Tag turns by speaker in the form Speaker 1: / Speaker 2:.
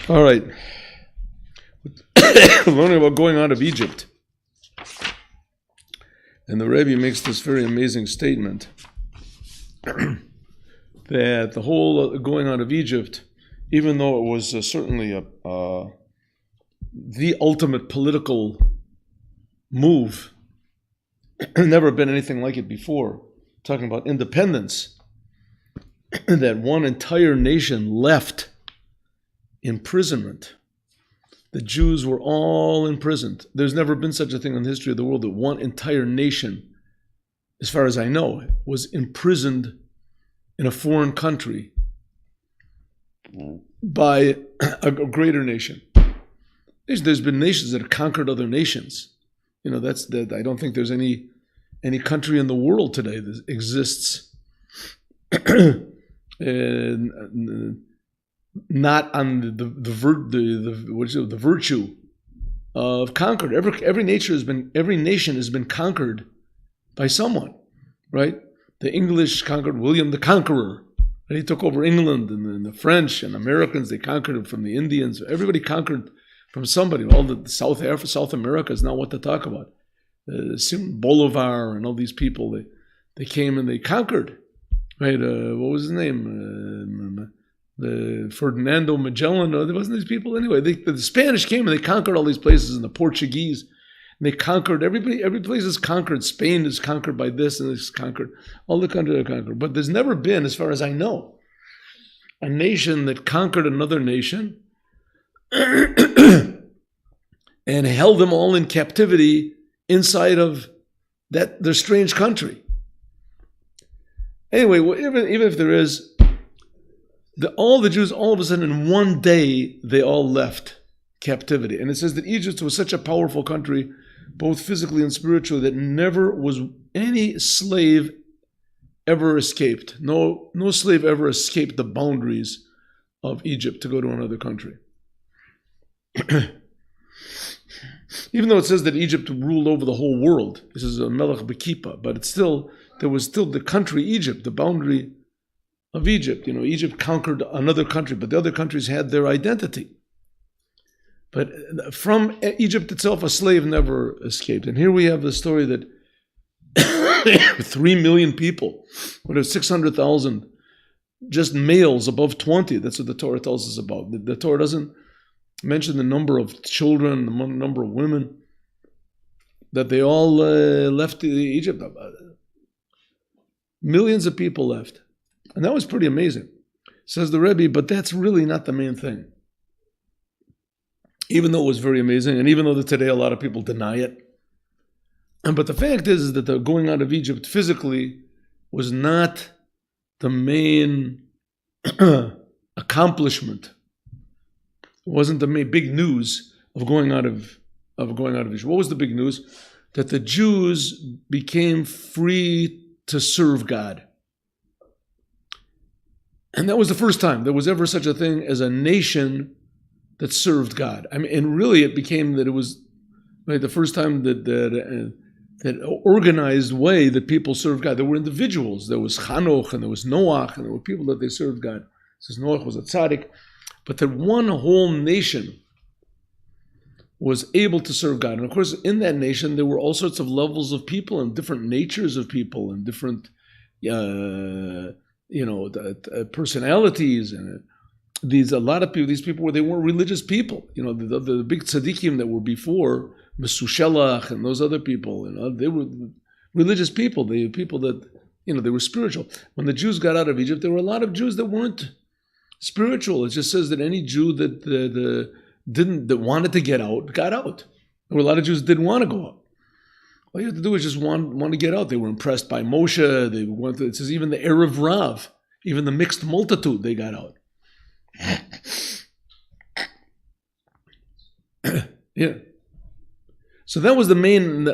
Speaker 1: All right. Learning about going out of Egypt. And the Rebbe makes this very amazing statement that the whole going out of Egypt, even though it was certainly the ultimate political move, never been anything like it before, talking about independence, that one entire nation left imprisonment. The Jews were all imprisoned. There's never been such a thing in the history of the world that one entire nation, as far as I know, was imprisoned in a foreign country by a greater nation. There's been nations that have conquered other nations. I don't think there's any country in the world today that exists not on the virtue of conquered. Every nation has been conquered by someone, right? The English conquered William the Conqueror. And he took over England, and the French and Americans, they conquered it from the Indians. Everybody conquered from somebody. All the South America is now what to talk about. Simon Bolivar and all these people, they came and they conquered. Right? What was his name? The Ferdinando Magellan. There wasn't these people anyway. The Spanish came and they conquered all these places, and the Portuguese. And they conquered everybody. Every place is conquered. Spain is conquered by this, and it's conquered. All the countries are conquered. But there's never been, as far as I know, a nation that conquered another nation and held them all in captivity inside of their strange country. Anyway, even if there is, all the Jews, all of a sudden, in one day, they all left captivity. And it says that Egypt was such a powerful country, both physically and spiritually, that never was any slave ever escaped. No slave ever escaped the boundaries of Egypt to go to another country. Even though it says that Egypt ruled over the whole world, this is a Melech Bekipa, but there was still the country Egypt, the boundary of Egypt. Egypt conquered another country, but the other countries had their identity. But from Egypt itself, a slave never escaped. And here we have the story that 3 million people, whatever, 600,000, just males above 20, that's what the Torah tells us about. The Torah doesn't mention the number of children, the number of women, that they all left Egypt. Millions of people left. And that was pretty amazing. Says the Rebbe, but that's really not the main thing. Even though it was very amazing, and even though today a lot of people deny it. But the fact is that the going out of Egypt physically was not the main accomplishment. It wasn't the main big news of going out of Egypt. What was the big news? That the Jews became free to serve God. And that was the first time there was ever such a thing as a nation that served God. I mean, and really it became that it was the first time that organized way that people served God. There were individuals. There was Chanoch and there was Noach and there were people that they served God. It says Noach was a tzaddik. But that one whole nation was able to serve God. And of course, in that nation, there were all sorts of levels of people and different natures of people and different personalities, and these people they weren't religious people. The big tzaddikim that were before Mesushelach and those other people, they were religious people. They were people that they were spiritual. When the Jews got out of Egypt, there were a lot of Jews that weren't spiritual. It just says that any Jew that wanted to get out got out. There were a lot of Jews that didn't want to go out. All you have to do is just want to get out. They were impressed by Moshe. They went to, it says even the Erev Rav, even the mixed multitude, they got out. Yeah. So that was the main